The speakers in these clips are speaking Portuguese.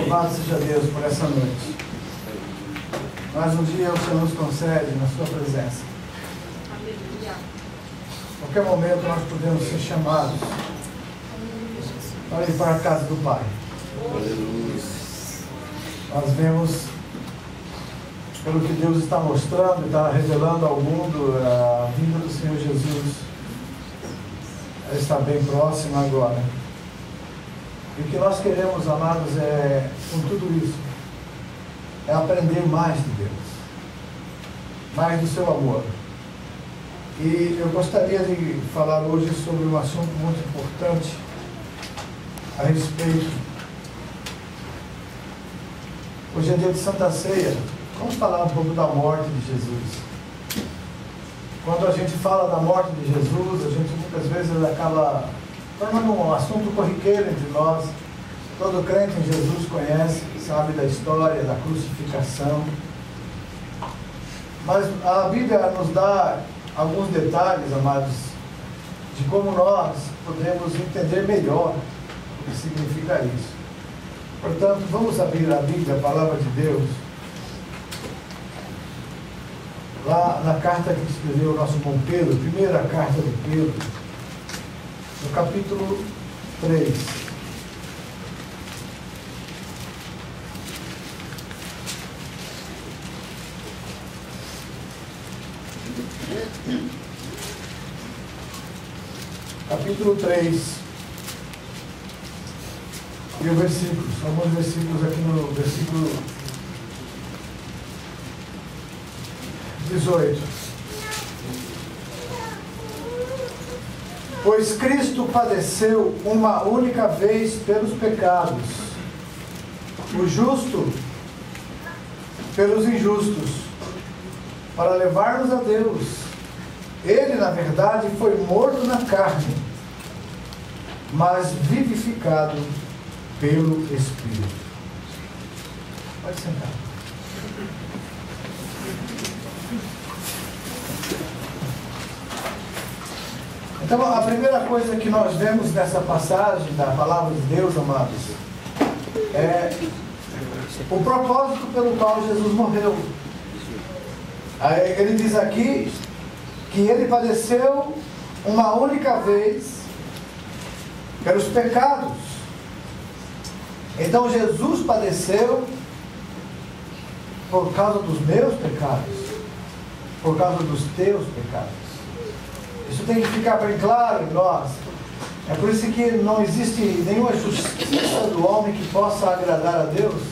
Louvado seja Deus por essa noite. Mais um dia o Senhor nos concede na sua presença. A qualquer momento nós podemos ser chamados para ir para a casa do Pai. Nós vemos, pelo que Deus está mostrando, está revelando ao mundo, a vinda do Senhor Jesus. Ela está bem próxima agora. E o que nós queremos, amados, com tudo isso, é aprender mais de Deus, mais do seu amor. E eu gostaria de falar hoje sobre um assunto muito importante a respeito. Hoje é dia de Santa Ceia. Vamos falar um pouco da morte de Jesus. Quando a gente fala da morte de Jesus, a gente muitas vezes acaba tornando um assunto corriqueiro entre nós. Todo crente em Jesus conhece, sabe da história da crucificação. Mas a Bíblia nos dá alguns detalhes, amados, de como nós podemos entender melhor o que significa isso. Portanto, vamos abrir a Bíblia, a Palavra de Deus, lá na carta que escreveu o nosso irmão Pedro, primeira carta de Pedro, no capítulo 3. Capítulo 3. E o versículo, são alguns versículos aqui no versículo 18. Pois Cristo padeceu uma única vez pelos pecados, o justo pelos injustos, para levar-nos a Deus. Ele, na verdade, foi morto na carne, mas vivificado pelo Espírito. Pode sentar. Então, a primeira coisa que nós vemos nessa passagem da Palavra de Deus, amados, é o propósito pelo qual Jesus morreu. Ele diz aqui que ele padeceu uma única vez pelos pecados. Então Jesus padeceu por causa dos meus pecados, por causa dos teus pecados. Isso tem que ficar bem claro em nós. É por isso que não existe nenhuma justiça do homem que possa agradar a Deus.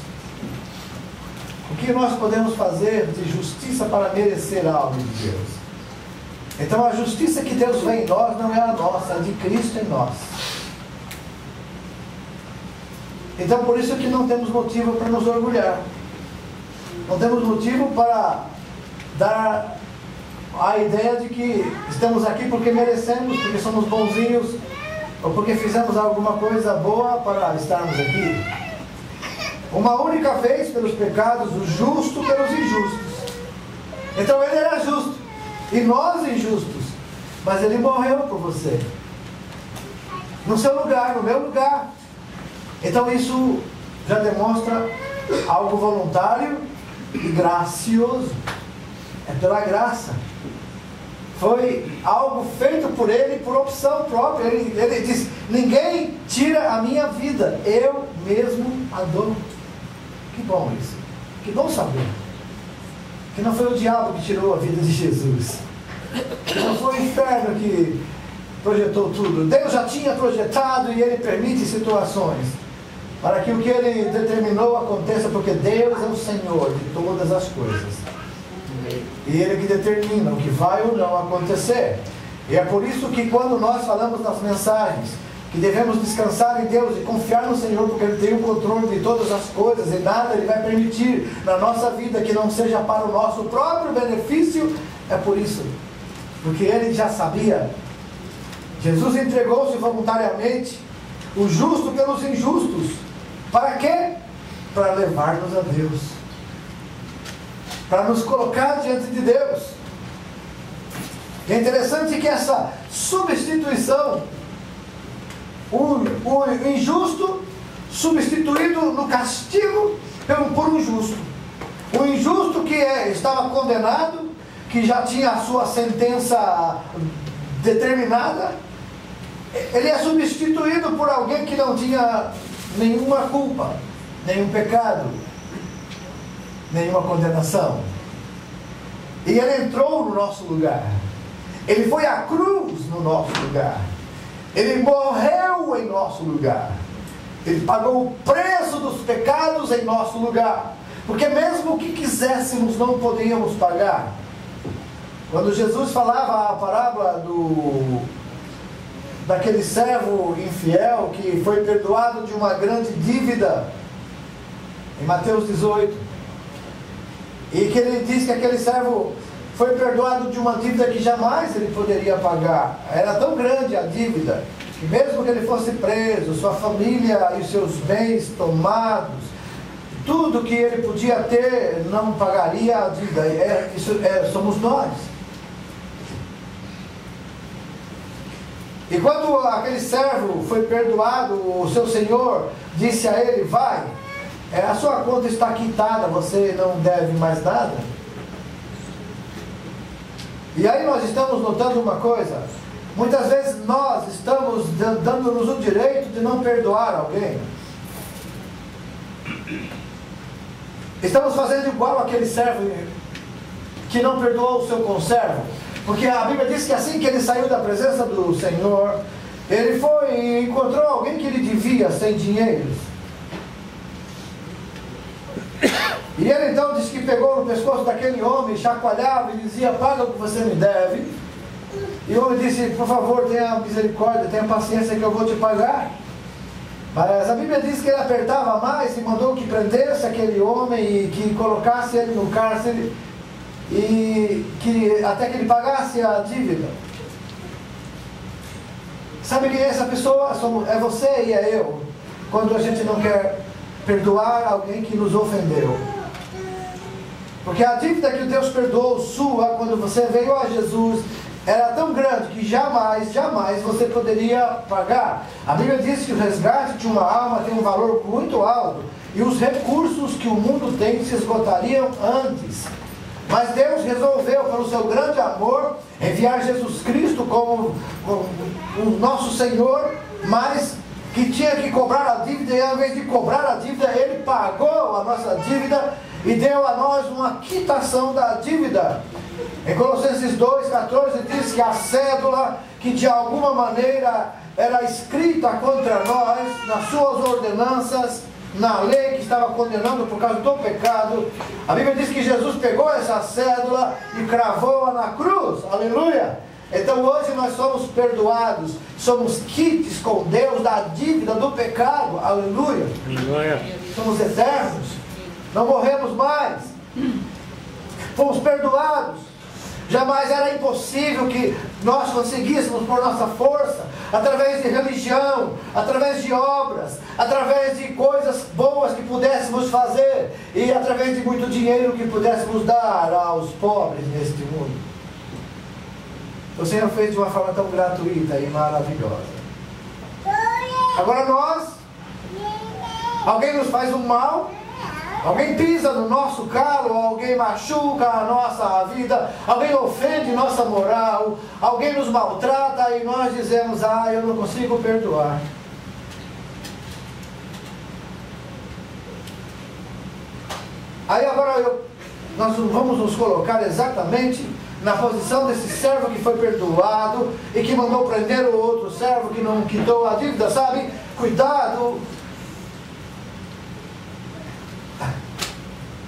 O que nós podemos fazer de justiça para merecer algo de Deus? Então a justiça que Deus vê em nós não é a nossa, é de Cristo em nós. Então por isso que não temos motivo para nos orgulhar. Não temos motivo para dar a ideia de que estamos aqui porque merecemos, porque somos bonzinhos, ou porque fizemos alguma coisa boa para estarmos aqui. Uma única vez pelos pecados, o justo pelos injustos. Então ele era justo, e nós injustos, mas ele morreu por você, no seu lugar, no meu lugar. Então isso já demonstra algo voluntário e gracioso. É pela graça. Foi algo feito por ele, por opção própria. Ele diz: ninguém tira a minha vida, eu mesmo a dou. Que bom isso. Que bom saber. Que não foi o diabo que tirou a vida de Jesus. Que não foi o inferno que projetou tudo. Deus já tinha projetado e ele permite situações para que o que ele determinou aconteça, porque Deus é o Senhor de todas as coisas. E ele que determina o que vai ou não acontecer. E é por isso que quando nós falamos nas mensagens que devemos descansar em Deus e confiar no Senhor, porque Ele tem o controle de todas as coisas e nada Ele vai permitir na nossa vida que não seja para o nosso próprio benefício, é por isso. Porque Ele já sabia. Jesus entregou-se voluntariamente, o justo pelos injustos. Para quê? Para levar-nos a Deus. Para nos colocar diante de Deus. E é interessante que essa substituição, o injusto substituído no castigo por um justo. O injusto que estava condenado, que já tinha a sua sentença determinada, ele é substituído por alguém que não tinha nenhuma culpa, nenhum pecado, nenhuma condenação. E ele entrou no nosso lugar. Ele foi à cruz no nosso lugar. Ele morreu em nosso lugar. Ele pagou o preço dos pecados em nosso lugar. Porque mesmo que quiséssemos, não podíamos pagar. Quando Jesus falava a parábola daquele servo infiel que foi perdoado de uma grande dívida, em Mateus 18, e que ele diz que aquele servo foi perdoado de uma dívida que jamais ele poderia pagar. Era tão grande a dívida, que mesmo que ele fosse preso, sua família e os seus bens tomados, tudo que ele podia ter, não pagaria a dívida. Somos nós. E quando aquele servo foi perdoado, o seu senhor disse a ele: vai, a sua conta está quitada, você não deve mais nada. E aí nós estamos notando uma coisa: muitas vezes nós estamos dando-nos o direito de não perdoar alguém. Estamos fazendo igual aquele servo que não perdoou o seu conservo. Porque a Bíblia diz que assim que ele saiu da presença do Senhor, ele foi e encontrou alguém que lhe devia 100 dinheiros. E ele então disse que pegou no pescoço daquele homem, chacoalhava e dizia: paga o que você me deve. E o homem disse: por favor, tenha misericórdia, tenha paciência que eu vou te pagar. Mas a Bíblia diz que ele apertava mais e mandou que prendesse aquele homem e que colocasse ele no cárcere, e até que ele pagasse a dívida. Sabe quem é essa pessoa? É você e é eu, quando a gente não quer perdoar alguém que nos ofendeu. Porque a dívida que Deus perdoou sua, quando você veio a Jesus, era tão grande que jamais você poderia pagar. A Bíblia diz que o resgate de uma alma tem um valor muito alto, e os recursos que o mundo tem se esgotariam antes. Mas Deus resolveu, pelo seu grande amor, enviar Jesus Cristo como o nosso Senhor, mas que tinha que cobrar a dívida, e ao invés de cobrar a dívida, Ele pagou a nossa dívida e deu a nós uma quitação da dívida. Em Colossenses 2,14 diz que a cédula que de alguma maneira era escrita contra nós, nas suas ordenanças, na lei que estava condenando por causa do pecado, a Bíblia diz que Jesus pegou essa cédula e cravou-a na cruz. Aleluia! Então hoje nós somos perdoados, somos quites com Deus da dívida do pecado. Aleluia! Aleluia. Somos eternos, não morremos mais, fomos perdoados. Jamais era impossível que nós conseguíssemos por nossa força, através de religião, através de obras, através de coisas boas que pudéssemos fazer, e através de muito dinheiro que pudéssemos dar aos pobres neste mundo. O Senhor fez de uma forma tão gratuita e maravilhosa. Agora alguém nos faz um mal, alguém pisa no nosso calo, alguém machuca a nossa vida, alguém ofende nossa moral, alguém nos maltrata e nós dizemos: eu não consigo perdoar. Aí agora nós vamos nos colocar exatamente na posição desse servo que foi perdoado e que mandou prender o outro servo que não quitou a dívida, sabe? Cuidado!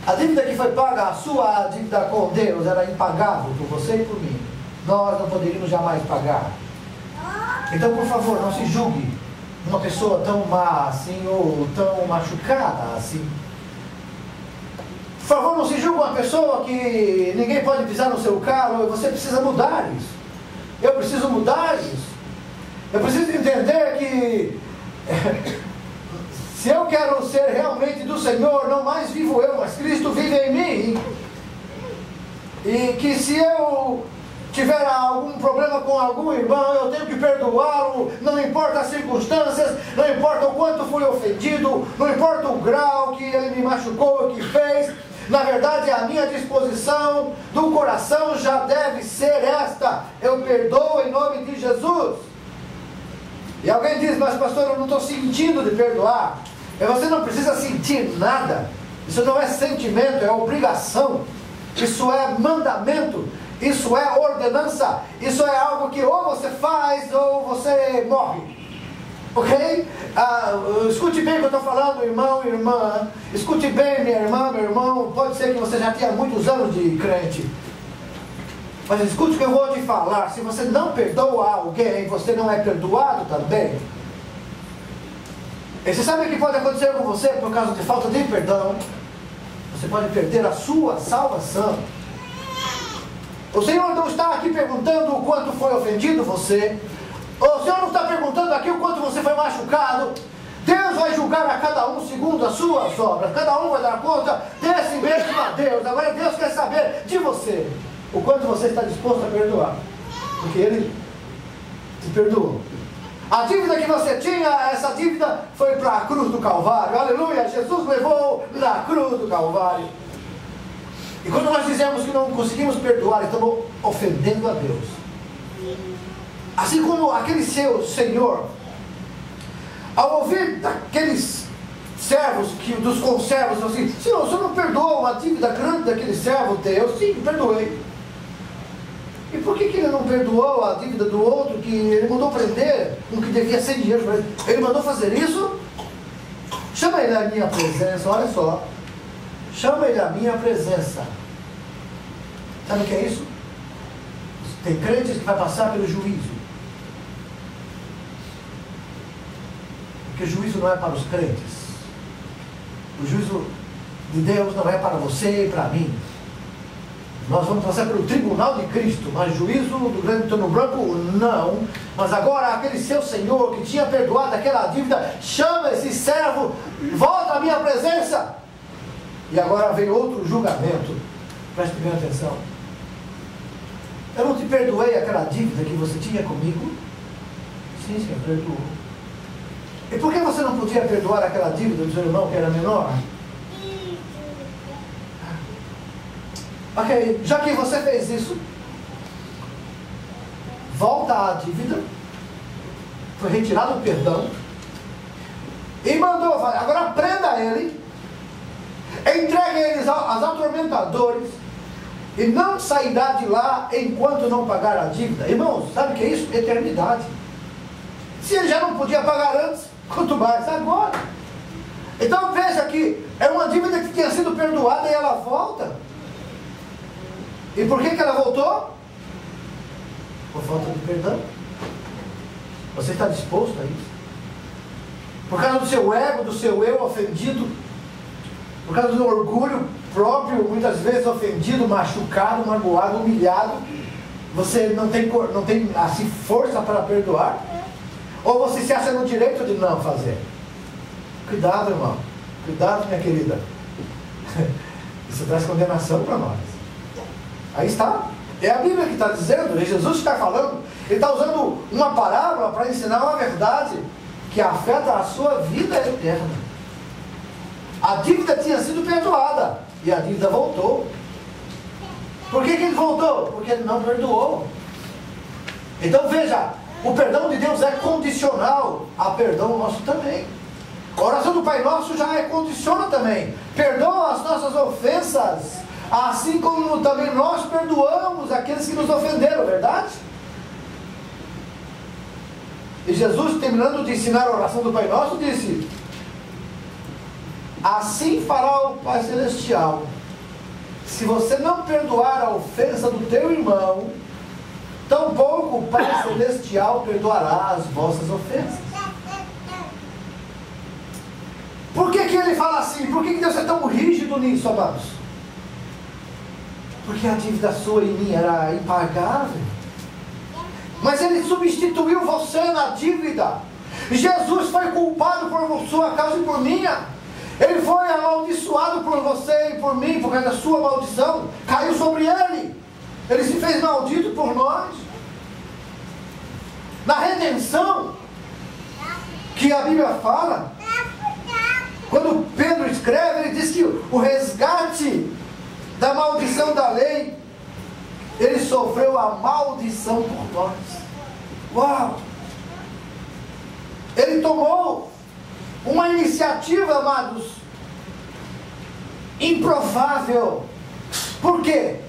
A dívida que foi paga, a sua dívida com Deus, era impagável por você e por mim. Nós não poderíamos jamais pagar. Então, por favor, não se julgue uma pessoa tão má assim, ou tão machucada assim. Por favor, não se julgue uma pessoa que ninguém pode pisar no seu calo. Você precisa mudar isso. Eu preciso mudar isso. Eu preciso entender que se eu quero ser realmente do Senhor, não mais vivo eu, mas Cristo vive em mim. E que se eu tiver algum problema com algum irmão, eu tenho que perdoá-lo, não importa as circunstâncias, não importa o quanto fui ofendido, não importa o grau que ele me machucou, que fez. Na verdade, a minha disposição do coração já deve ser esta: eu perdoo em nome de Jesus. E alguém diz: mas pastor, eu não estou sentindo de perdoar. Você não precisa sentir nada. Isso não é sentimento, é obrigação. Isso é mandamento. Isso é ordenança. Isso é algo que ou você faz ou você morre. Ok? Escute bem o que eu estou falando, irmão e irmã. Escute bem, minha irmã, meu irmão. Pode ser que você já tenha muitos anos de crente, mas escute o que eu vou te falar. Se você não perdoa alguém, você não é perdoado também. E você sabe o que pode acontecer com você por causa de falta de perdão? Você pode perder a sua salvação. O Senhor não está aqui perguntando o quanto foi ofendido você. O Senhor não está perguntando aqui o quanto você foi machucado. Deus vai julgar a cada um segundo as suas obras. Cada um vai dar conta desse mesmo a Deus. Agora Deus quer saber de você o quanto você está disposto a perdoar. Porque Ele te perdoou. A dívida que você tinha, essa dívida foi para a cruz do Calvário. Aleluia! Jesus levou na cruz do Calvário. E quando nós dizemos que não conseguimos perdoar, estamos ofendendo a Deus. Assim como aquele seu senhor, ao ouvir daqueles servos, dos conservos, assim: Senhor, o senhor não perdoou uma dívida grande daquele servo teu? Sim, perdoei. E por que ele não perdoou a dívida do outro, que ele mandou prender, um que devia 100 dinheiros para ele? Ele mandou fazer isso? Chama ele à minha presença, olha só. Chama ele à minha presença. Sabe o que é isso? Tem crentes que vai passar pelo juízo. Porque o juízo não é para os crentes. O juízo de Deus não é para você e para mim. Nós vamos passar pelo tribunal de Cristo, mas juízo do grande trono branco, não. Mas agora aquele seu senhor que tinha perdoado aquela dívida, chama esse servo, volta à minha presença. E agora vem outro julgamento. Preste bem atenção. Eu não te perdoei aquela dívida que você tinha comigo? Sim, Senhor, perdoou. E por que você não podia perdoar aquela dívida do seu irmão que era menor? Ok, já que você fez isso, volta à dívida, foi retirado o perdão, e mandou, agora prenda ele, entregue eles aos atormentadores, e não sairá de lá enquanto não pagar a dívida. Irmãos, sabe o que é isso? Eternidade. Se ele já não podia pagar antes, quanto mais agora. Então veja que é uma dívida que tinha sido perdoada e ela volta. E por que ela voltou? Por falta de perdão. Você está disposto a isso? Por causa do seu ego, do seu eu ofendido, por causa do orgulho próprio, muitas vezes ofendido, machucado, magoado, humilhado, você não tem assim força para perdoar? Ou você se acha no direito de não fazer? Cuidado, irmão. Cuidado, minha querida. Isso traz condenação para nós. Aí está. É a Bíblia que está dizendo, é Jesus que está falando. Ele está usando uma parábola para ensinar uma verdade que afeta a sua vida eterna. A dívida tinha sido perdoada e a dívida voltou. Por que ele voltou? Porque ele não perdoou. Então veja, o perdão de Deus é condicional a perdão nosso também. A oração do Pai Nosso já é condiciona também. Perdoa as nossas ofensas, assim como também nós perdoamos aqueles que nos ofenderam, verdade? E Jesus, terminando de ensinar a oração do Pai Nosso, disse: assim fará o Pai Celestial, se você não perdoar a ofensa do teu irmão, tampouco o Pai Celestial perdoará as vossas ofensas. Por que ele fala assim? Por que Deus é tão rígido nisso, amados? Porque a dívida sua e minha era impagável. Mas Ele substituiu você na dívida. Jesus foi culpado por sua causa e por minha. Ele foi amaldiçoado por você e por mim, por causa da sua maldição. Caiu sobre Ele. Ele se fez maldito por nós. Na redenção que a Bíblia fala, quando Pedro escreve, ele diz que o resgate da maldição da lei, ele sofreu a maldição por nós. Uau! Ele tomou uma iniciativa, amados, improvável. Por quê?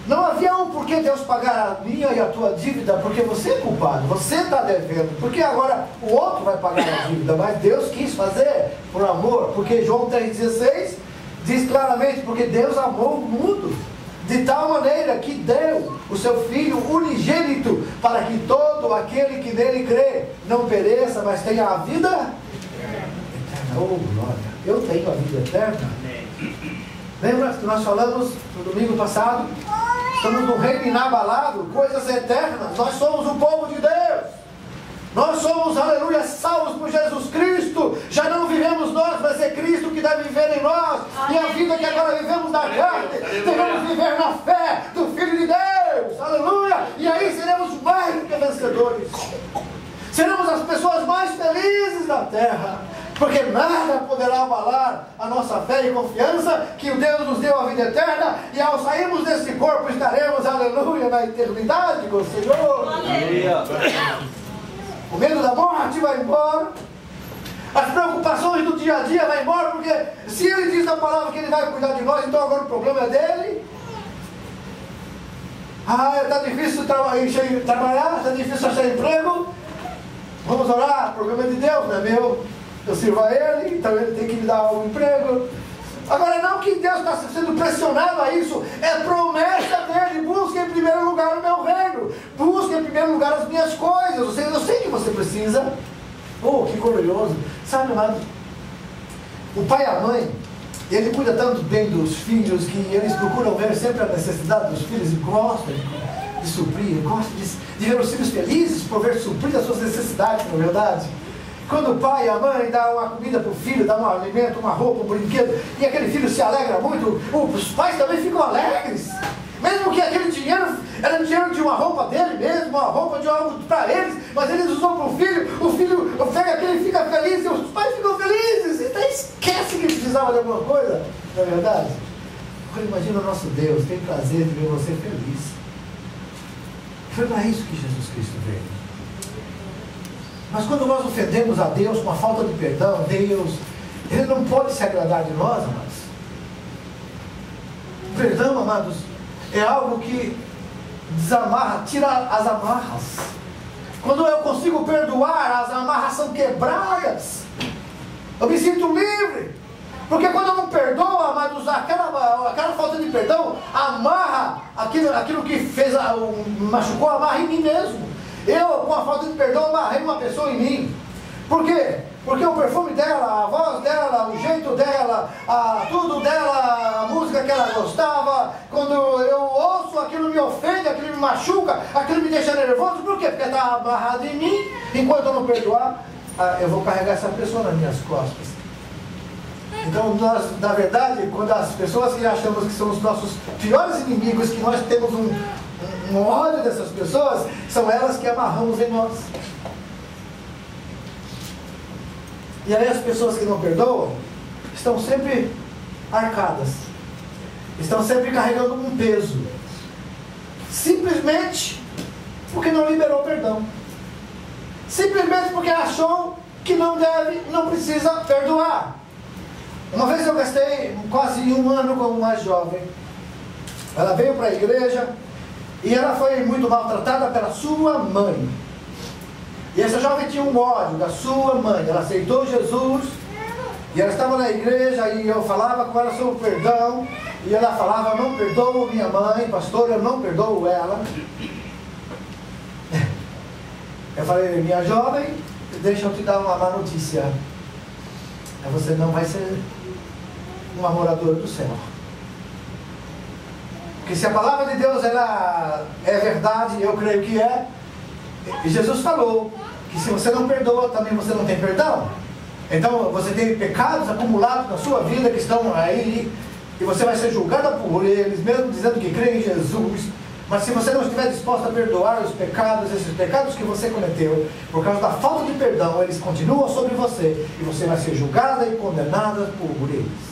Não havia um porquê Deus pagar a minha e a tua dívida, porque você é culpado, você está devendo, porque agora o outro vai pagar a dívida, mas Deus quis fazer por amor, porque João 3,16 diz claramente, porque Deus amou o mundo de tal maneira que deu o seu Filho unigênito, para que todo aquele que nele crê não pereça, mas tenha a vida eterna. Oh, glória! Eu tenho a vida eterna. Lembra que nós falamos no domingo passado? Estamos num reino inabalável, coisas eternas. Nós somos o povo de Deus. Nós somos, aleluia, salvos por Jesus Cristo. Já não vivemos nós, mas é Cristo que deve viver em nós. E a vida que agora vivemos na carne, devemos viver na fé do Filho de Deus. Aleluia! E aí seremos mais do que vencedores. Seremos as pessoas mais felizes da terra. Porque nada poderá abalar a nossa fé e confiança que o Deus nos deu a vida eterna, e ao sairmos desse corpo estaremos, aleluia, na eternidade com o Senhor. Aleluia. O medo da morte vai embora, as preocupações do dia a dia vai embora, porque se Ele diz na palavra que Ele vai cuidar de nós, então agora o problema é dele. Está difícil trabalhar, está difícil achar emprego. Vamos orar, o problema é de Deus, não é meu. Eu sirvo a Ele, então Ele tem que me dar um emprego. Agora, não que Deus está sendo pressionado a isso, é promessa dele. Busque em primeiro lugar o meu reino, busque em primeiro lugar as minhas coisas. Eu sei que você precisa. Oh, que glorioso! Sabe, amado, o pai e a mãe, ele cuida tanto bem dos filhos que eles procuram ver sempre a necessidade dos filhos e gostam de suprir, gostam de ver os filhos felizes por ver suprir as suas necessidades, não é verdade? Quando o pai e a mãe dão uma comida para o filho, dão um alimento, uma roupa, um brinquedo, e aquele filho se alegra muito, os pais também ficam alegres. Mesmo que aquele dinheiro era dinheiro de uma roupa dele mesmo, uma roupa de algo para eles, mas eles usam para o filho pega aquele e fica feliz, e os pais ficam felizes, e até esquece que precisava de alguma coisa, não é verdade? Agora imagina o nosso Deus, tem prazer de ver você feliz. Foi para isso que Jesus Cristo veio. Mas quando nós ofendemos a Deus com a falta de perdão, Deus, Ele não pode se agradar de nós, amados. Perdão, amados, é algo que desamarra, tira as amarras. Quando eu consigo perdoar, as amarras são quebradas. Eu me sinto livre. Porque quando eu não perdoo, amados, aquela falta de perdão amarra aquilo que machucou, amarra em mim mesmo. Eu, com a falta de perdão, amarrei uma pessoa em mim. Por quê? Porque o perfume dela, a voz dela, o jeito dela, tudo dela, a música que ela gostava, quando eu ouço, aquilo me ofende, aquilo me machuca, aquilo me deixa nervoso. Por quê? Porque está amarrado em mim. Enquanto eu não perdoar, eu vou carregar essa pessoa nas minhas costas. Então, nós, na verdade, quando as pessoas que achamos que são os nossos piores inimigos, que nós temos um ódio dessas pessoas, são elas que amarramos em nós. E aí as pessoas que não perdoam estão sempre arcadas, estão sempre carregando um peso, simplesmente porque não liberou perdão, simplesmente porque achou que não precisa perdoar. Uma vez eu gastei quase 1 ano com uma jovem. Ela veio para a igreja e ela foi muito maltratada pela sua mãe. E essa jovem tinha um ódio da sua mãe. Ela aceitou Jesus e ela estava na igreja e eu falava com ela sobre o perdão. E ela falava: não perdoo minha mãe, pastor, eu não perdoo ela. Eu falei: minha jovem, deixa eu te dar uma má notícia. Você não vai ser uma moradora do céu. Porque se a palavra de Deus ela é verdade, eu creio que é, e Jesus falou que se você não perdoa, também você não tem perdão. Então você tem pecados acumulados na sua vida que estão aí, e você vai ser julgada por eles, mesmo dizendo que crê em Jesus. Mas se você não estiver disposto a perdoar os pecados, esses pecados que você cometeu, por causa da falta de perdão, eles continuam sobre você, e você vai ser julgada e condenada por eles.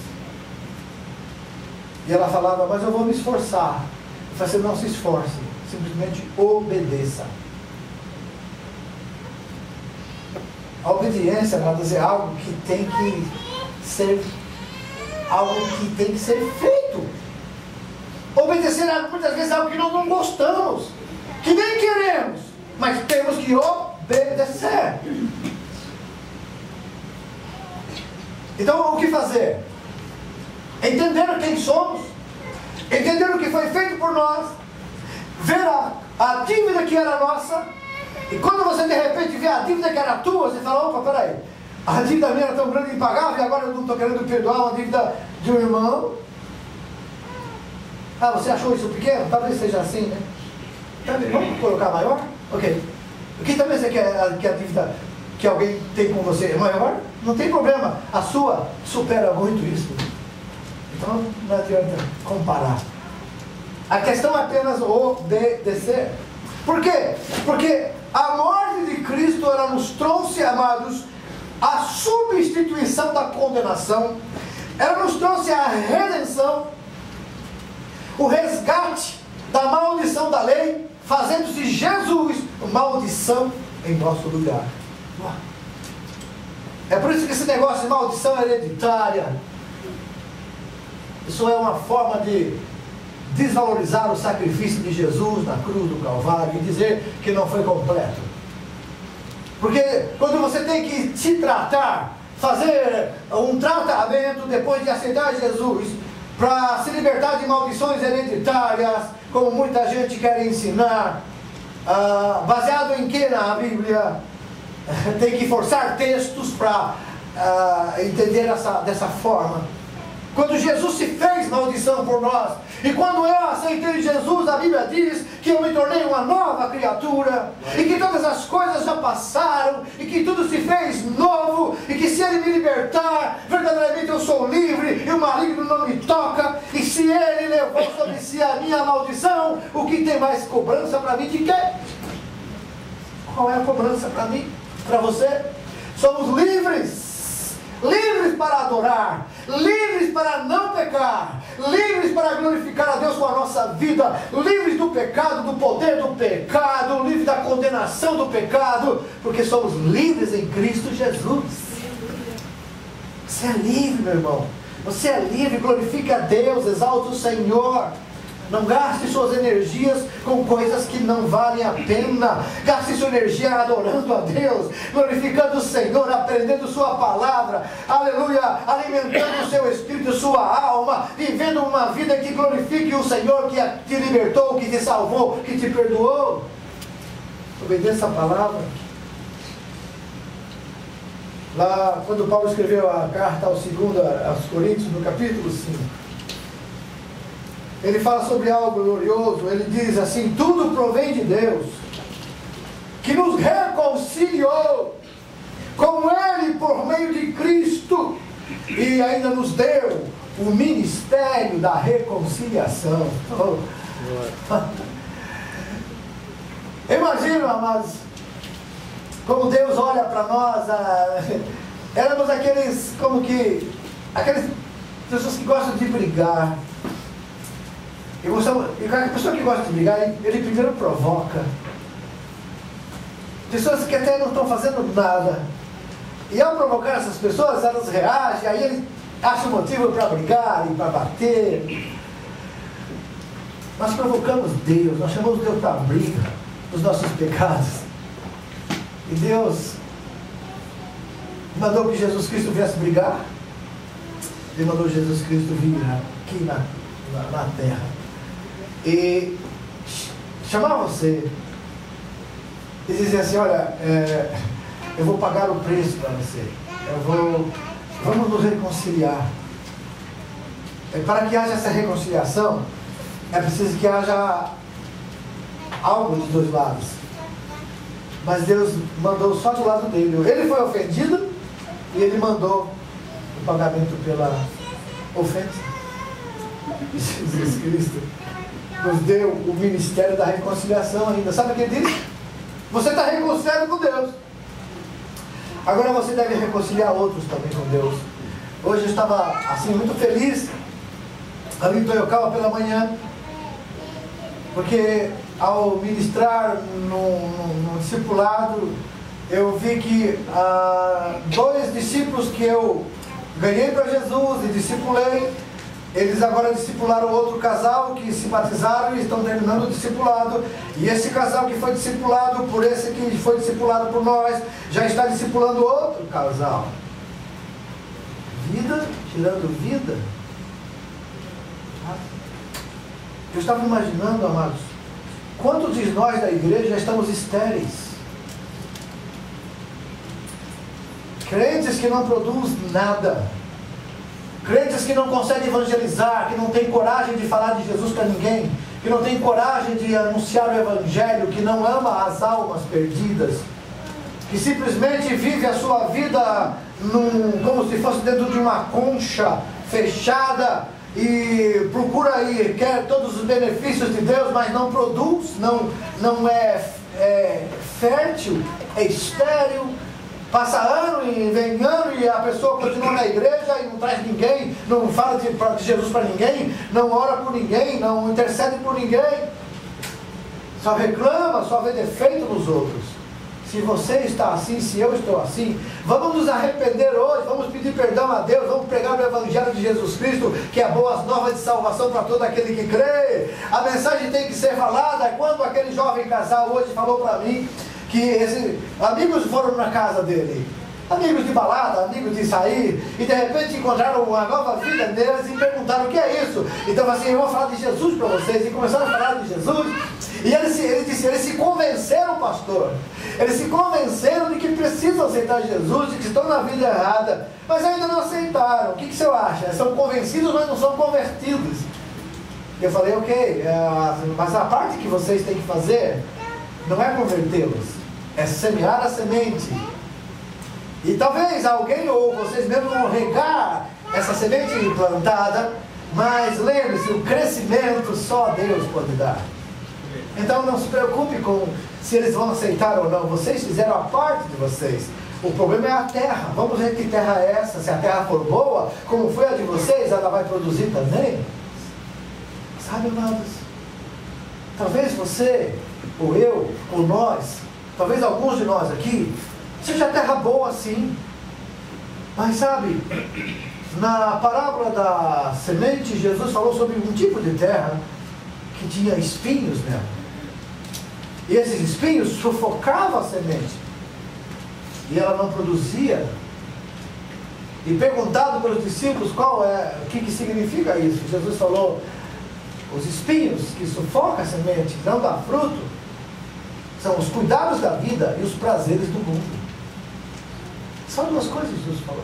E ela falava, mas eu vou me esforçar. Eu falei, não se esforce, simplesmente obedeça. A obediência, amados, é algo que tem que ser feito. Obedecer é muitas vezes algo que nós não gostamos, que nem queremos, mas temos que obedecer. Então, o que fazer? Entender quem somos, entender o que foi feito por nós, ver a dívida que era nossa, e quando você de repente vê a dívida que era tua, você fala, opa, peraí, a dívida minha era tão grande e impagável, e agora eu não estou querendo perdoar uma dívida de um irmão. Ah, você achou isso pequeno? Talvez seja assim, né? Vamos colocar maior? Ok. O que também você quer que a dívida que alguém tem com você é maior? Não tem problema. A sua supera muito isso. Então não adianta comparar. A questão é apenas obedecer. Por quê? Porque a morte de Cristo, ela nos trouxe, amados, a substituição da condenação. Ela nos trouxe a redenção, o resgate da maldição da lei, fazendo-se Jesus maldição em nosso lugar. É por isso que esse negócio de maldição hereditária, isso é uma forma de desvalorizar o sacrifício de Jesus na cruz do Calvário e dizer que não foi completo. Porque quando você tem que se tratar, fazer um tratamento depois de aceitar Jesus, para se libertar de maldições hereditárias, como muita gente quer ensinar, baseado em que na Bíblia? Tem que forçar textos para entender dessa forma. Quando Jesus se fez maldição por nós, e quando eu aceitei Jesus, a Bíblia diz que eu me tornei uma nova criatura, e que todas as coisas já passaram, e que tudo se fez novo, e que se Ele me libertar, verdadeiramente eu sou livre, e o maligno não me toca, e se Ele levou sobre si a minha maldição, o que tem mais cobrança para mim de quê? Qual é a cobrança para mim? Para você? Somos livres. Livres para adorar, livres para não pecar, livres para glorificar a Deus com a nossa vida, livres do pecado, do poder do pecado, livres da condenação do pecado, porque somos livres em Cristo Jesus. Você é livre, meu irmão. Você é livre, glorifique a Deus, exalte o Senhor. Não gaste suas energias com coisas que não valem a pena. Gaste sua energia adorando a Deus, glorificando o Senhor, aprendendo sua palavra, aleluia, alimentando o seu espírito, sua alma, vivendo uma vida que glorifique o Senhor, que te libertou, que te salvou, que te perdoou. Obedeça a palavra. Lá, quando Paulo escreveu a carta aos Coríntios, no capítulo 5, ele fala sobre algo glorioso. Ele diz assim: tudo provém de Deus, que nos reconciliou com Ele por meio de Cristo, e ainda nos deu o ministério da reconciliação. Oh. Imagina, amados, como Deus olha para nós. Éramos aquelas pessoas que gostam de brigar. E a pessoa que gosta de brigar, ele primeiro provoca. Pessoas que até não estão fazendo nada. E ao provocar essas pessoas, elas reagem, aí ele acha motivo para brigar e para bater. Nós provocamos Deus, nós chamamos Deus para a briga dos nossos pecados. E Deus mandou que Jesus Cristo viesse brigar. Ele mandou Jesus Cristo vir aqui na terra e chamar você e dizer assim: olha, eu vou pagar o preço para você, vamos nos reconciliar. Para que haja essa reconciliação, é preciso que haja algo dos dois lados. Mas Deus mandou só do lado dele. Ele foi ofendido e ele mandou o pagamento pela ofensa. Jesus Cristo nos deu o ministério da reconciliação ainda. Sabe o que ele diz? Você está reconciliado com Deus. Agora você deve reconciliar outros também com Deus. Hoje eu estava assim muito feliz ali em Toyokawa pela manhã, porque ao ministrar no discipulado, eu vi que 2 discípulos que eu ganhei para Jesus e discipulei, eles agora discipularam outro casal que se batizaram e estão terminando o discipulado. E esse casal que foi discipulado por esse que foi discipulado por nós, já está discipulando outro casal. Vida tirando vida. Eu estava imaginando, amados, quantos de nós da igreja já estamos estéreis? Crentes que não produzem nada. Crentes que não conseguem evangelizar, que não têm coragem de falar de Jesus para ninguém, que não têm coragem de anunciar o Evangelho, que não ama as almas perdidas, que simplesmente vive a sua vida como se fosse dentro de uma concha fechada e procura e quer todos os benefícios de Deus, mas não produz, não é fértil, é estéril. Passa ano e vem ano e a pessoa continua na igreja e não traz ninguém, não fala de Jesus para ninguém, não ora por ninguém, não intercede por ninguém, só reclama, só vê defeito nos outros. Se você está assim, se eu estou assim, vamos nos arrepender hoje, vamos pedir perdão a Deus, vamos pregar o Evangelho de Jesus Cristo, que é boas novas de salvação para todo aquele que crê. A mensagem tem que ser falada. Quando aquele jovem casal hoje falou para mim que amigos foram na casa dele, amigos de balada, amigos de sair, e de repente encontraram uma nova vida neles e perguntaram o que é isso. Então assim, eu vou falar de Jesus para vocês, e começaram a falar de Jesus, e eles se convenceram, pastor, eles se convenceram de que precisam aceitar Jesus, de que estão na vida errada, mas ainda não aceitaram. O que o senhor acha? São convencidos, mas não são convertidos. Eu falei, ok, mas a parte que vocês têm que fazer não é convertê-los, é semear a semente. E talvez alguém ou vocês mesmos vão regar essa semente plantada, mas lembre-se, o crescimento só Deus pode dar. Então não se preocupe com se eles vão aceitar ou não, vocês fizeram a parte de vocês. O problema é a terra. Vamos ver que terra é essa. Se a terra for boa, como foi a de vocês, ela vai produzir também. Sabe, amados, talvez você, ou eu, ou nós, talvez alguns de nós aqui, seja terra boa sim, mas sabe, na parábola da semente, Jesus falou sobre um tipo de terra que tinha espinhos nela, e esses espinhos sufocavam a semente, e ela não produzia. E perguntado pelos discípulos o que significa isso, Jesus falou: os espinhos que sufocam a semente, não dá fruto, são os cuidados da vida e os prazeres do mundo. São duas coisas que Jesus falou.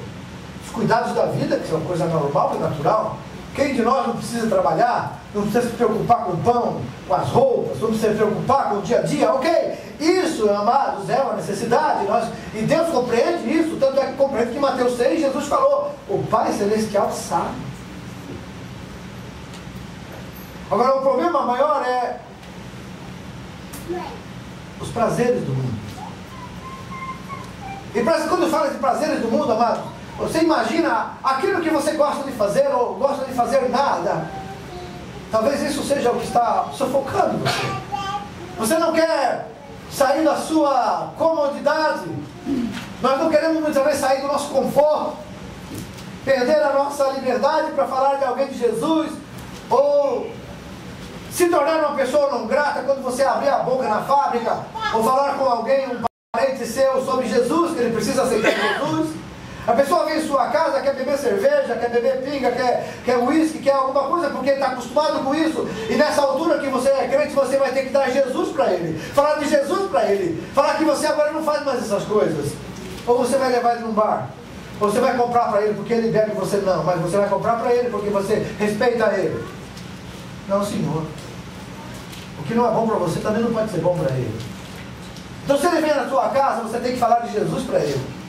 Os cuidados da vida, que são coisa normal e natural. Quem de nós não precisa trabalhar, não precisa se preocupar com o pão, com as roupas, não precisa se preocupar com o dia a dia, ok? Isso, amados, é uma necessidade, e Deus compreende isso, tanto é que compreende que em Mateus 6, Jesus falou: o Pai Celestial sabe. Agora, o problema maior é os prazeres do mundo. E quando fala de prazeres do mundo, amado, você imagina aquilo que você gosta de fazer ou gosta de fazer nada. Talvez isso seja o que está sufocando você. Você não quer sair da sua comodidade. Nós não queremos muitas vezes sair do nosso conforto, perder a nossa liberdade para falar de alguém de Jesus, ou se tornar uma pessoa não grata quando você abrir a boca na fábrica, ou falar com alguém, um parente seu, sobre Jesus, que ele precisa aceitar Jesus. A pessoa vem em sua casa, quer beber cerveja, quer beber pinga, quer uísque, quer alguma coisa, porque ele está acostumado com isso. E nessa altura que você é crente, você vai ter que dar Jesus para ele, falar de Jesus para ele, falar que você agora não faz mais essas coisas. Ou você vai levar ele num bar, ou você vai comprar para ele porque ele bebe e você não, mas você vai comprar para ele porque você respeita ele. Não, senhor. O que não é bom para você também não pode ser bom para ele. Então, se ele vem na sua casa, você tem que falar de Jesus para ele.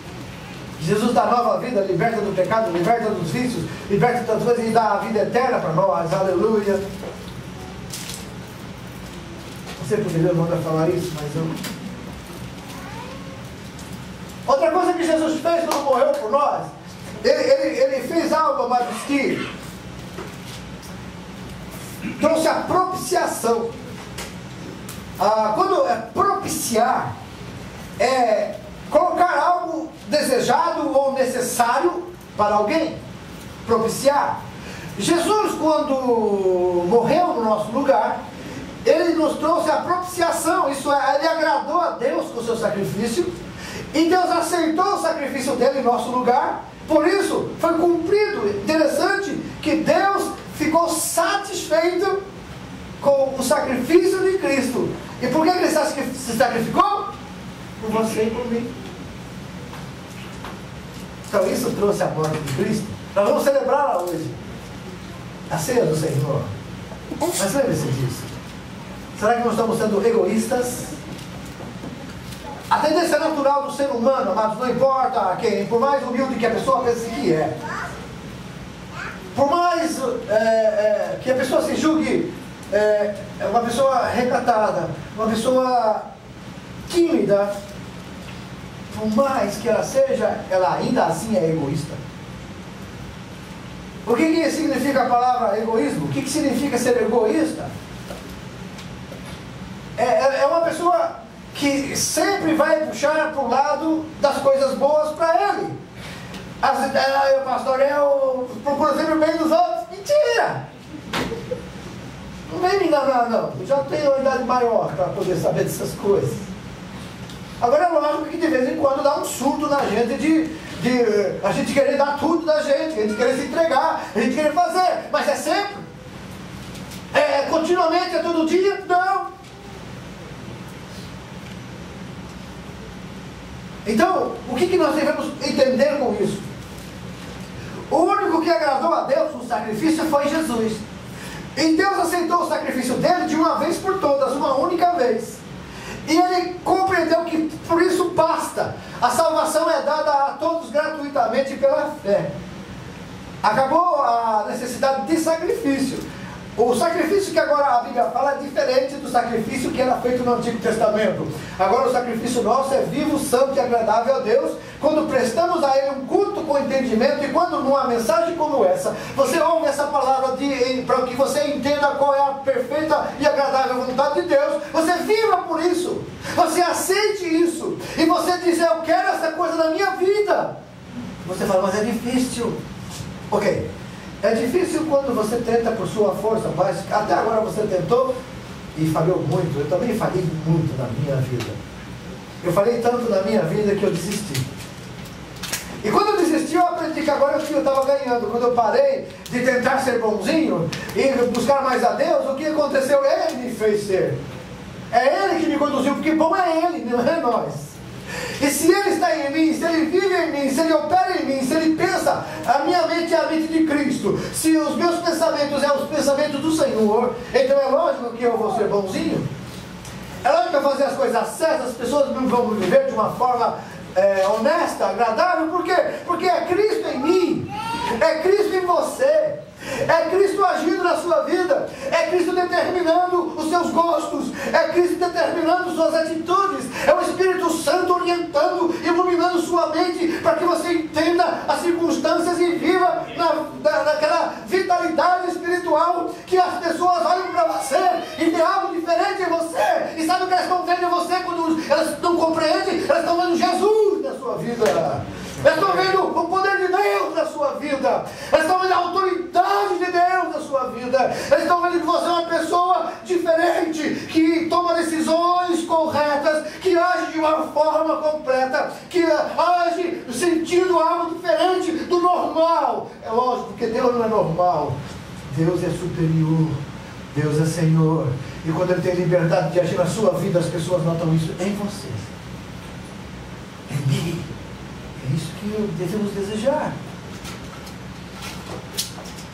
Jesus dá nova vida, liberta do pecado, liberta dos vícios, liberta de tantas coisas e dá a vida eterna para nós. Aleluia. Você poderia não falar isso, mas eu... Outra coisa que Jesus fez quando morreu por nós, ele fez algo, amados, que trouxe a propiciação. Quando é propiciar, é colocar algo desejado ou necessário para alguém. Propiciar. Jesus, quando morreu no nosso lugar, ele nos trouxe a propiciação. Isso é, ele agradou a Deus com o seu sacrifício, e Deus aceitou o sacrifício dele em nosso lugar. Por isso foi cumprido. Interessante que Deus ficou satisfeito com o sacrifício de Cristo. E por que ele se sacrificou? Por você e por mim. Então isso trouxe a morte de Cristo. Nós vamos celebrá-la hoje, a ceia do Senhor. Mas lembre-se disso. Será que nós estamos sendo egoístas? A tendência natural do ser humano, amados, não importa quem, por mais humilde que a pessoa pense que é, por mais que a pessoa se julgue uma pessoa recatada, uma pessoa tímida, por mais que ela seja, ela ainda assim é egoísta. O que significa a palavra egoísmo? O que significa ser egoísta? É uma pessoa que sempre vai puxar para o lado das coisas boas para ele. Pastor, eu procuro sempre o bem dos outros. Mentira! Não vem me enganar, não. Eu já tenho uma idade maior para poder saber dessas coisas. Agora é lógico que de vez em quando dá um surto na gente de a gente querer dar tudo da gente, a gente querer se entregar, a gente querer fazer. Mas é sempre? Continuamente, é todo dia? Não. Então, o que nós devemos entender com isso? O único que agradou a Deus no sacrifício foi Jesus. E Deus aceitou o sacrifício dele de uma vez por todas, uma única vez. E ele compreendeu que por isso basta. A salvação é dada a todos gratuitamente pela fé. Acabou a necessidade de sacrifício. O sacrifício que agora a Bíblia fala é diferente do sacrifício que era feito no Antigo Testamento. Agora o sacrifício nosso é vivo, santo e agradável a Deus, quando prestamos a Ele um culto com entendimento. E quando numa mensagem como essa, você ouve essa palavra para que você entenda qual é a perfeita e agradável vontade de Deus, você viva por isso, você aceite isso, e você diz: eu quero essa coisa na minha vida. Você fala: mas é difícil. Ok. É difícil quando você tenta por sua força, mas até agora você tentou e falhou muito. Eu também falhei muito na minha vida. Eu falhei tanto na minha vida que eu desisti. E quando eu desisti, eu aprendi que agora eu estava ganhando. Quando eu parei de tentar ser bonzinho e buscar mais a Deus, o que aconteceu? Ele me fez ser. É Ele que me conduziu, porque bom é Ele, não é nós. E se Ele está em mim, se Ele vive em mim, se Ele opera em mim, se Ele pensa, a minha mente é a mente de Cristo, se os meus pensamentos são os pensamentos do Senhor, então é lógico que eu vou ser bonzinho. É lógico que eu vou fazer as coisas certas, as pessoas vão viver de uma forma honesta, agradável. Por quê? Porque é Cristo em mim, é Cristo em você, é Cristo agindo na sua vida, é Cristo determinando os seus gostos, é Cristo determinando suas atitudes, é o Espírito Santo orientando, iluminando sua mente para que você entenda as circunstâncias e viva naquela vitalidade espiritual que as pessoas olham para você e vê algo diferente em você. E sabe o que elas estão vendo em você quando elas não compreendem? Elas estão vendo Jesus na sua vida. Elas estão vendo o poder de Deus na sua vida. Elas estão vendo a autoridade de Deus na sua vida. Elas estão vendo que você é uma pessoa diferente, que toma decisões corretas, que age de uma forma completa, que age sentindo algo diferente do normal. É lógico, porque Deus não é normal. Deus é superior. Deus é Senhor. E quando Ele tem liberdade de agir na sua vida, as pessoas notam isso em você, em mim. É isso que devemos desejar.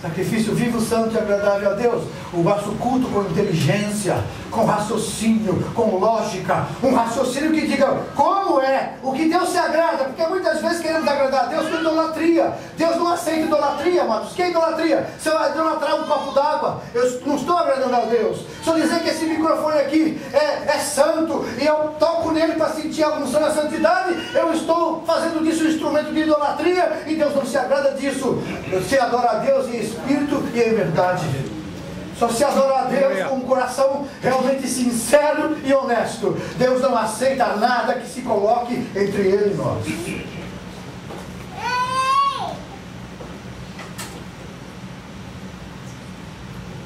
Sacrifício vivo, santo e agradável a Deus. O nosso culto com inteligência, com raciocínio, com lógica, um raciocínio que diga como é, o que Deus se agrada, porque muitas vezes queremos agradar a Deus com idolatria. Deus não aceita idolatria, amados. Que é idolatria? Se eu idolatrar um copo d'água, eu não estou agradando a Deus. Se eu dizer que esse microfone aqui é santo e eu toco nele para sentir a unção da santidade, eu estou fazendo disso um instrumento de idolatria e Deus não se agrada disso. Se adora a Deus em espírito e em verdade. Só se adora a Deus com um coração realmente sincero e honesto. Deus não aceita nada que se coloque entre Ele e nós.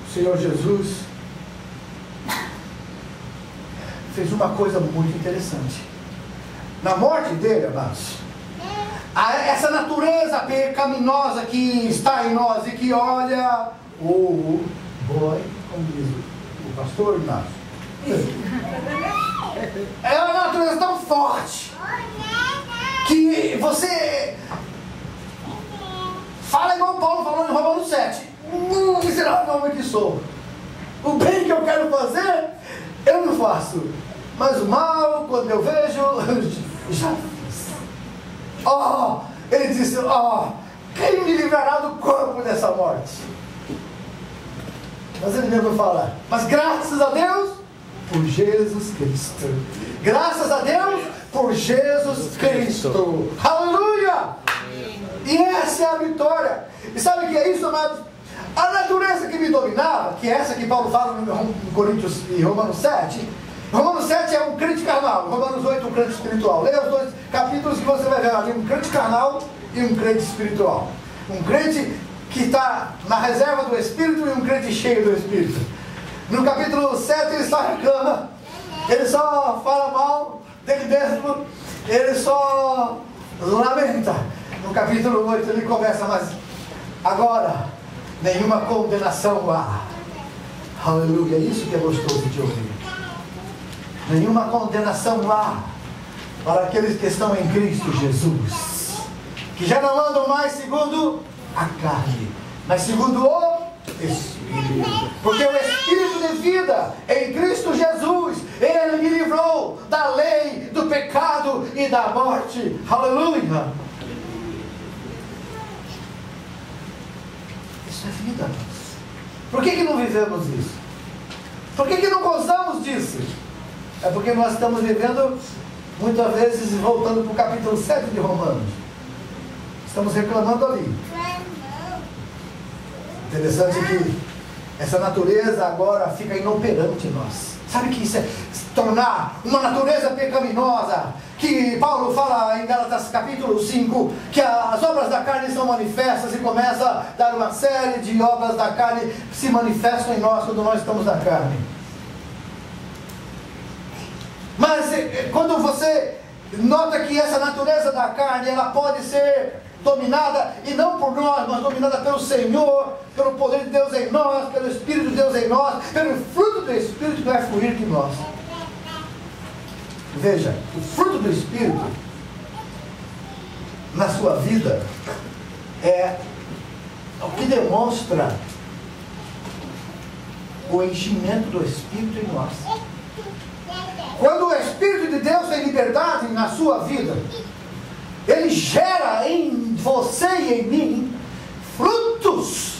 O Senhor Jesus fez uma coisa muito interessante. Na morte dele, amados, essa natureza pecaminosa que está em nós e que olha o boi, como diz o pastor Inácio, é uma natureza tão forte que você fala igual Paulo falou em Romanos 7: miserável homem que sou, o bem que eu quero fazer eu não faço, mas o mal, quando eu vejo, já fiz. Ele disse: quem me livrará do corpo dessa morte? Mas ele mesmo fala: mas graças a Deus por Jesus Cristo. Graças a Deus por Jesus Cristo. Aleluia! E essa é a vitória. E sabe o que é isso, amados? A natureza que me dominava, que é essa que Paulo fala em Coríntios e Romanos 7. Romanos 7 é um crente carnal, Romanos 8 um crente espiritual. Leia os dois capítulos que você vai ver ali: um crente carnal e um crente espiritual. Um crente que está na reserva do Espírito e um crente cheio do Espírito. No capítulo 7 ele só reclama, ele só fala mal dele mesmo, ele só lamenta. No capítulo 8 ele começa: mas agora nenhuma condenação há. Aleluia, isso que é gostoso de ouvir. Nenhuma condenação há para aqueles que estão em Cristo Jesus, que já não andam mais segundo a carne, mas segundo o Espírito. Porque o Espírito de vida em Cristo Jesus, Ele me livrou da lei, do pecado e da morte. Aleluia! Isso é vida. Por que não vivemos isso? Por que não gozamos disso? É porque nós estamos vivendo, muitas vezes, voltando para o capítulo 7 de Romanos. Estamos reclamando ali. Interessante que essa natureza agora fica inoperante em nós. Sabe que isso é se tornar uma natureza pecaminosa? Que Paulo fala em Gálatas capítulo 5, que as obras da carne são manifestas, e começa a dar uma série de obras da carne que se manifestam em nós quando nós estamos na carne. Mas quando você nota que essa natureza da carne, ela pode ser dominada, e não por nós, mas dominada pelo Senhor, pelo poder de Deus em nós, pelo Espírito de Deus em nós, pelo fruto do Espírito que vai fluir de nós. Veja, o fruto do Espírito na sua vida é o que demonstra o enchimento do Espírito em nós. Quando o Espírito de Deus tem liberdade na sua vida, Ele gera em você e em mim frutos.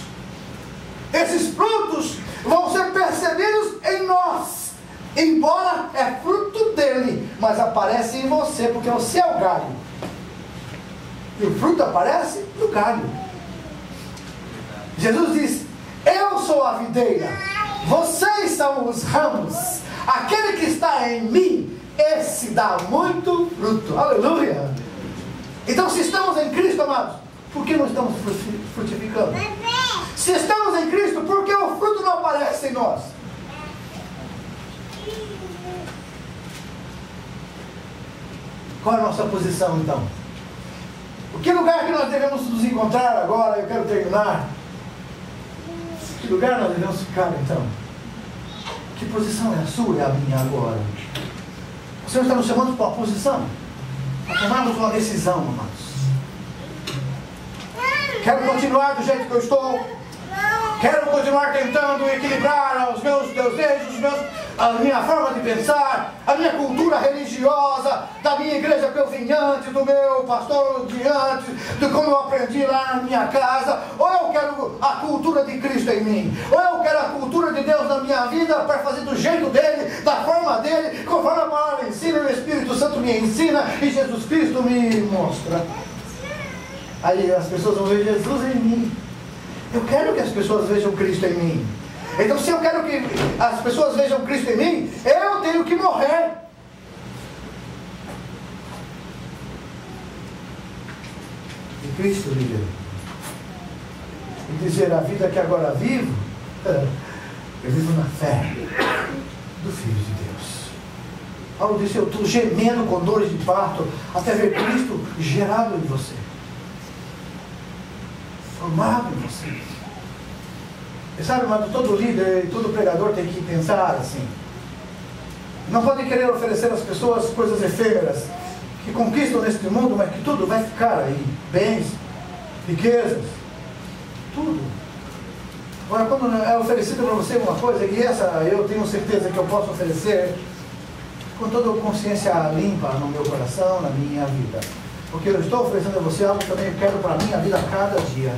Esses frutos vão ser percebidos em nós, embora é fruto dele, mas aparece em você, porque você é o galho. E o fruto aparece no galho. Jesus diz: eu sou a videira, vocês são os ramos. Aquele que está em mim, esse dá muito fruto. Aleluia! Então, se estamos em Cristo, amados, por que não estamos frutificando? Se estamos em Cristo, por que o fruto não aparece em nós? Qual é a nossa posição, então? O que lugar que nós devemos nos encontrar agora? Eu quero terminar. Que lugar nós devemos ficar, então? Que posição é a sua e a minha agora? O Senhor está nos chamando para uma posição, para tomarmos uma decisão, amados. Quero continuar do jeito que eu estou. Quero continuar tentando equilibrar os meus desejos, a minha forma de pensar, a minha cultura religiosa, da minha igreja que eu vim antes, do meu pastor de antes, de como eu aprendi lá na minha casa, ou eu quero a cultura de Cristo em mim, ou eu quero a cultura de Deus na minha vida para fazer do jeito dele, da forma dele, conforme a palavra ensina, o Espírito Santo me ensina e Jesus Cristo me mostra. Aí as pessoas vão ver Jesus em mim. Eu quero que as pessoas vejam Cristo em mim. Então, se eu quero que as pessoas vejam Cristo em mim, eu tenho que morrer. E Cristo vive. E dizer: a vida que agora vivo, eu vivo na fé do Filho de Deus. Paulo disse: eu estou gemendo com dores de parto até ver Cristo gerado em você, formado em você. E sabe, mas todo líder e todo pregador tem que pensar assim. Não pode querer oferecer às pessoas coisas efêmeras que conquistam neste mundo, mas que tudo vai ficar aí. Bens, riquezas, tudo. Agora, quando é oferecido para você uma coisa, e essa eu tenho certeza que eu posso oferecer com toda a consciência limpa no meu coração, na minha vida. Porque eu estou oferecendo a você algo que também eu quero para a minha vida a cada dia.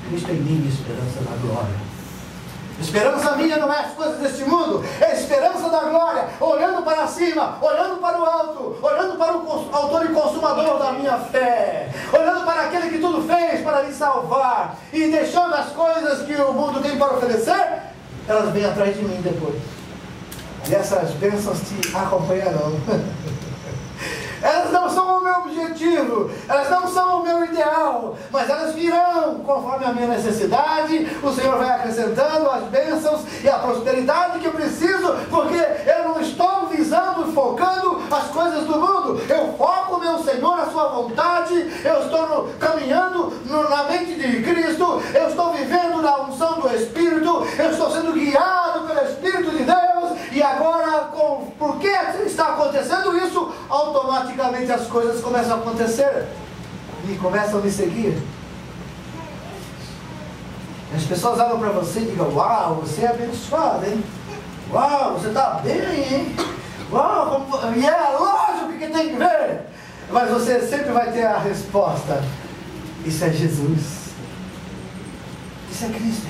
Cristo em mim, esperança da glória. Esperança minha não é as coisas deste mundo, é a esperança da glória, olhando para cima, olhando para o alto, olhando para o autor e consumador da minha fé, olhando para aquele que tudo fez para me salvar, e deixando as coisas que o mundo tem para oferecer, elas vêm atrás de mim depois. E essas bênçãos te acompanharão. Elas não são o meu objetivo, elas não são o meu ideal, mas elas virão conforme a minha necessidade. O Senhor vai acrescentando as bênçãos e a prosperidade que eu preciso, porque eu não estou visando e focando as coisas do mundo. Eu foco meu Senhor, a sua vontade. Eu estou caminhando na mente de Cristo, eu estou vivendo na unção do Espírito, eu estou sendo guiado pelo Espírito de Deus. E agora, por que está acontecendo isso? Automaticamente as coisas começam a acontecer e começam a me seguir. As pessoas olham para você e digam: uau, você é abençoado, hein? Uau, você está bem, hein? Uau, e é lógico que tem que ver. Mas você sempre vai ter a resposta: isso é Jesus, isso é Cristo,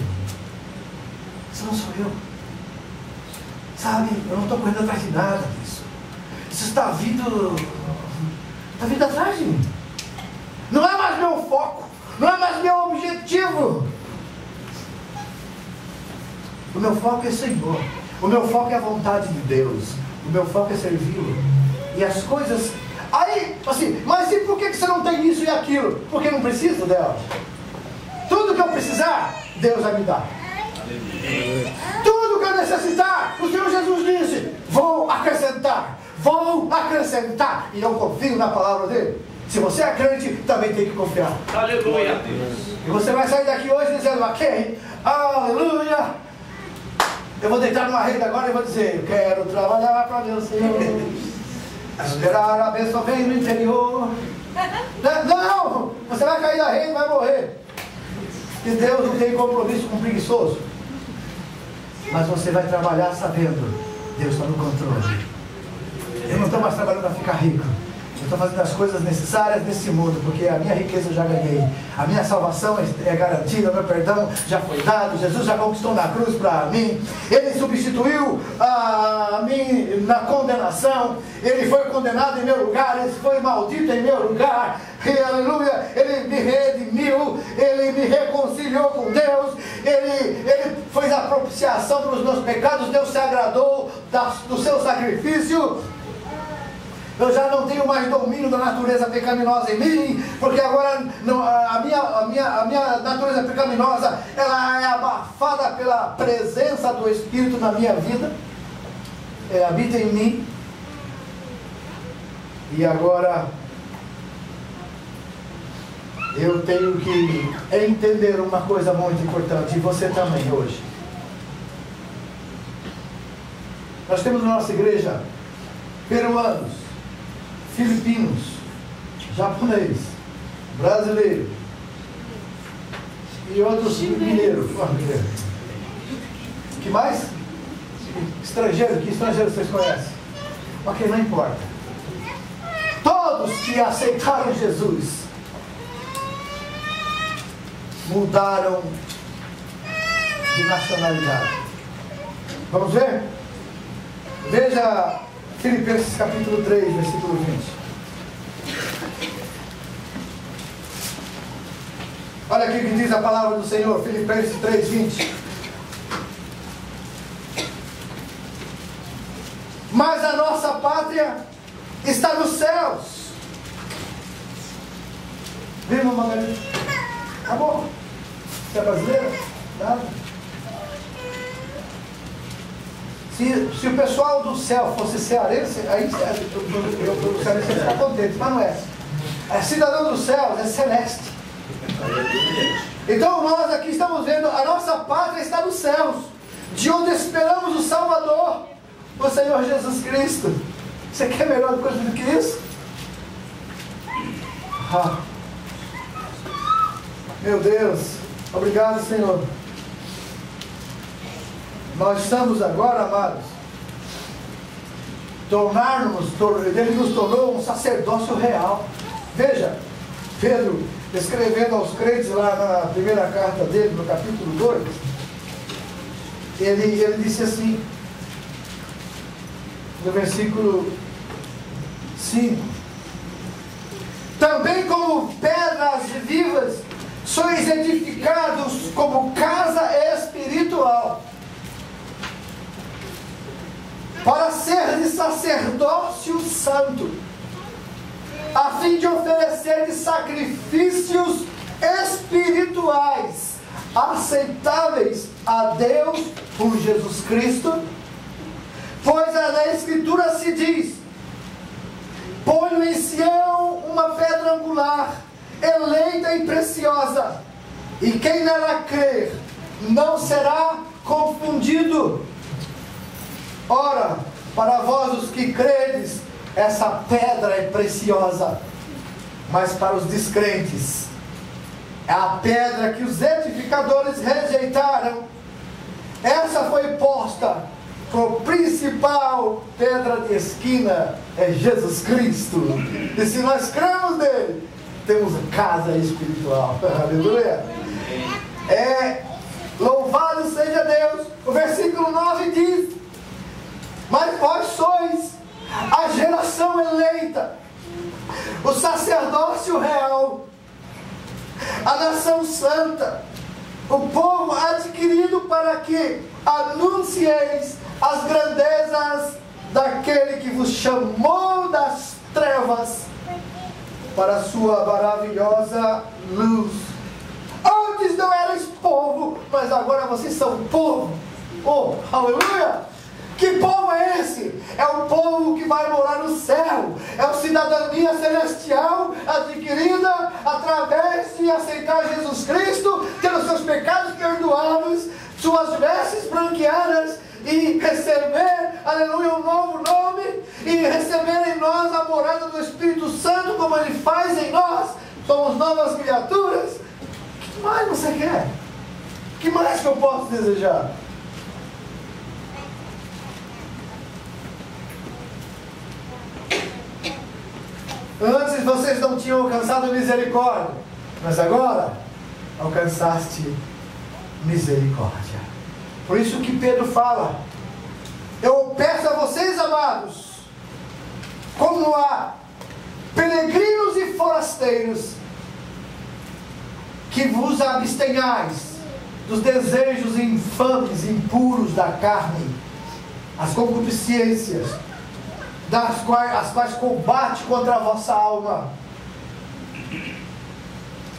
isso não sou eu. Sabe, eu não estou correndo atrás de nada disso. Isso está vindo atrás de mim. Não é mais meu foco, não é mais meu objetivo. O meu foco é Senhor, o meu foco é a vontade de Deus, o meu foco é servi-lo. E as coisas, aí, assim, mas e por que você não tem isso e aquilo? Porque eu não preciso dela. Tudo que eu precisar, Deus vai me dar. Tudo que eu necessitar, o Senhor Jesus disse: vou acrescentar. E eu confio na palavra dele. Se você é crente, também tem que confiar. Aleluia. E você vai sair daqui hoje dizendo: ok, aleluia. Eu vou deitar numa rede agora e vou dizer: eu quero trabalhar para meu Senhor, esperar a bênção vem no interior. Não, você vai cair da rede e vai morrer. E Deus não tem compromisso com preguiçoso. Mas você vai trabalhar sabendo: Deus está no controle. Eu não estou mais trabalhando para ficar rico. Eu estou fazendo as coisas necessárias nesse mundo, porque a minha riqueza eu já ganhei. A minha salvação é garantida, o meu perdão já foi dado. Jesus já conquistou na cruz para mim. Ele substituiu a mim na condenação. Ele foi condenado em meu lugar. Ele foi maldito em meu lugar. E, aleluia, ele me redimiu. Ele me reconciliou com Deus. Ele fez a propiciação para os meus pecados. Deus se agradou do seu sacrifício. Eu já não tenho mais domínio da natureza pecaminosa em mim, porque agora a minha natureza pecaminosa, ela é abafada pela presença do Espírito na minha vida. Habita em mim. E agora eu tenho que entender uma coisa muito importante, e você também hoje. Nós temos na nossa igreja peruanos, filipinos, japonês, brasileiro e outros mineiros. Que mais? estrangeiro, que estrangeiro vocês conhecem? Ok, não importa. Todos que aceitaram Jesus mudaram de nacionalidade. Vamos ver? Veja Filipenses capítulo 3, versículo 20. Olha aqui o que diz a palavra do Senhor, Filipenses 3, 20. Mas a nossa pátria está nos céus. Viu, Margarida? Acabou. Você é brasileiro? Nada. Se o pessoal do céu fosse cearense, aí o cearense ia ficar contente, mas não é. É cidadão dos céus, é celeste. Então nós aqui estamos vendo, a nossa pátria está nos céus, de onde esperamos o Salvador, o Senhor Jesus Cristo. Você quer melhor coisa do que isso? Ah. Meu Deus, obrigado, Senhor. Nós estamos agora, amados, Ele nos tornou um sacerdócio real. Veja, Pedro, escrevendo aos crentes lá na primeira carta dele, no capítulo 2, ele disse assim, no versículo 5: também como pedras vivas sois edificados como casa espiritual, para ser de sacerdócio santo, a fim de oferecer sacrifícios espirituais aceitáveis a Deus por Jesus Cristo. Pois na Escritura se diz: ponho em Sião uma pedra angular, eleita e preciosa, e quem nela crer não será confundido. Ora, para vós os que credes, essa pedra é preciosa, mas para os descrentes é a pedra que os edificadores rejeitaram. Essa foi posta por principal pedra de esquina, é Jesus Cristo. E se nós cremos nele, temos casa espiritual. Aleluia. Louvado seja Deus. O versículo 9 diz: mas vós sois a geração eleita, o sacerdócio real, a nação santa, o povo adquirido, para que anuncieis as grandezas daquele que vos chamou das trevas para a sua maravilhosa luz. Antes não erais povo, mas agora vocês são povo. Oh, aleluia! Que povo é esse? É o povo que vai morar no céu. É a cidadania celestial adquirida através de aceitar Jesus Cristo, ter os seus pecados perdoados, suas vestes branqueadas, e receber, aleluia, um novo nome, e receber em nós a morada do Espírito Santo, como Ele faz em nós. Somos novas criaturas. O que mais você quer? O que mais que eu posso desejar? Antes vocês não tinham alcançado misericórdia, mas agora alcançaste misericórdia. Por isso que Pedro fala: eu peço a vocês, amados, como a peregrinos e forasteiros, que vos abstenhais dos desejos infames e impuros da carne, as concupiscências, as quais combate contra a vossa alma,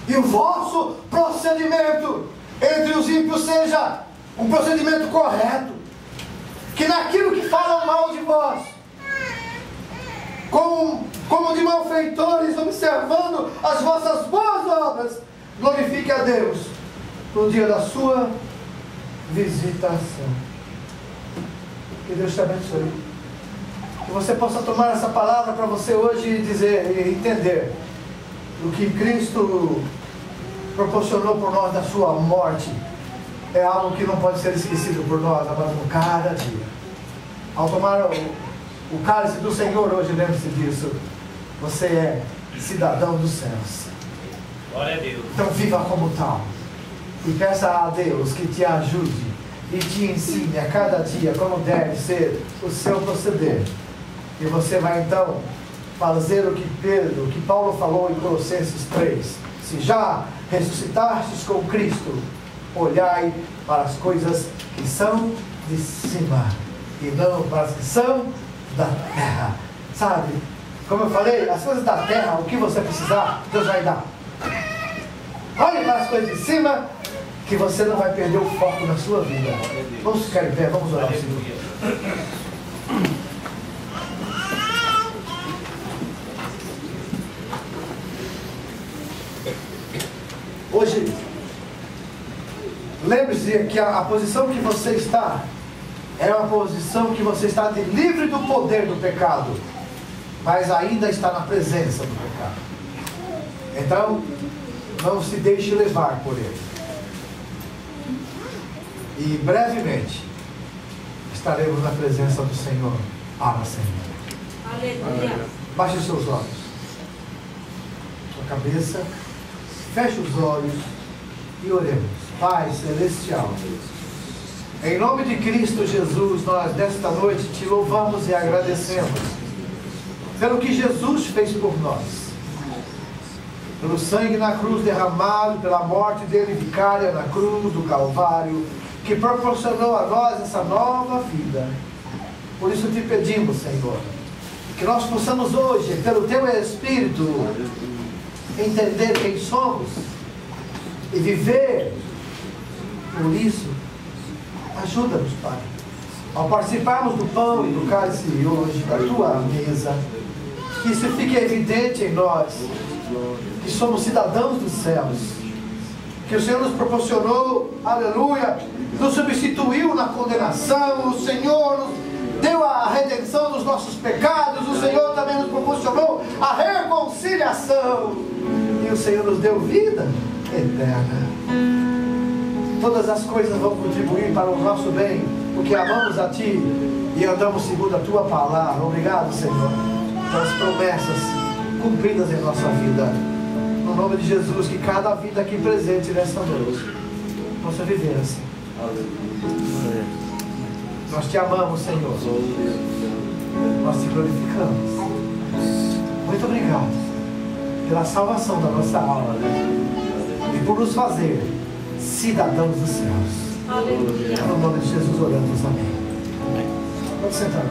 e o vosso procedimento entre os ímpios seja um procedimento correto, que naquilo que falam mal de vós, como de malfeitores, observando as vossas boas obras, glorifique a Deus no dia da sua visitação. Que Deus te abençoe. Que você possa tomar essa palavra para você hoje e dizer e entender o que Cristo proporcionou por nós da sua morte. É algo que não pode ser esquecido por nós, mas cada dia. Ao tomar o cálice do Senhor hoje, lembre-se disso. Você é cidadão dos céus. Glória a Deus. Então viva como tal. E peça a Deus que te ajude e te ensine a cada dia como deve ser o seu proceder. E você vai então fazer o que Paulo falou em Colossenses 3. Se já ressuscitastes com Cristo, olhai para as coisas que são de cima e não para as que são da terra. Sabe? Como eu falei, as coisas da terra, o que você precisar, Deus vai dar. Olhe para as coisas de cima, que você não vai perder o foco na sua vida. Vamos ficar em pé, vamos orar ao Senhor. Hoje, lembre-se que a posição que você está é uma posição que você está livre do poder do pecado, mas ainda está na presença do pecado. Então, não se deixe levar por ele. E brevemente estaremos na presença do Senhor. Para sempre. Aleluia. Baixe os seus olhos. Sua cabeça. Feche os olhos e oremos. Pai Celestial, em nome de Cristo Jesus, nós nesta noite te louvamos e agradecemos pelo que Jesus fez por nós, pelo sangue na cruz derramado, pela morte dele vicária na cruz do Calvário, que proporcionou a nós essa nova vida. Por isso te pedimos, Senhor, que nós possamos hoje, pelo teu Espírito, entender quem somos e viver por isso. Ajuda-nos, Pai, ao participarmos do pão e do cálice hoje, da tua mesa, que isso fique evidente em nós, que somos cidadãos dos céus, que o Senhor nos proporcionou, aleluia, nos substituiu na condenação, o Senhor nos deu a redenção dos nossos pecados, o Senhor também nos proporcionou a reconciliação, e o Senhor nos deu vida eterna. Todas as coisas vão contribuir para o nosso bem, porque amamos a Ti e andamos segundo a Tua palavra. Obrigado, Senhor, pelas promessas cumpridas em nossa vida. No nome de Jesus, que cada vida aqui presente nesta noite possa viver assim. Nós Te amamos, Senhor. Nós Te glorificamos. Muito obrigado pela salvação da nossa alma e por nos fazer cidadãos dos céus. Aleluia. No nome de Jesus oramos, amém. Pode sentar.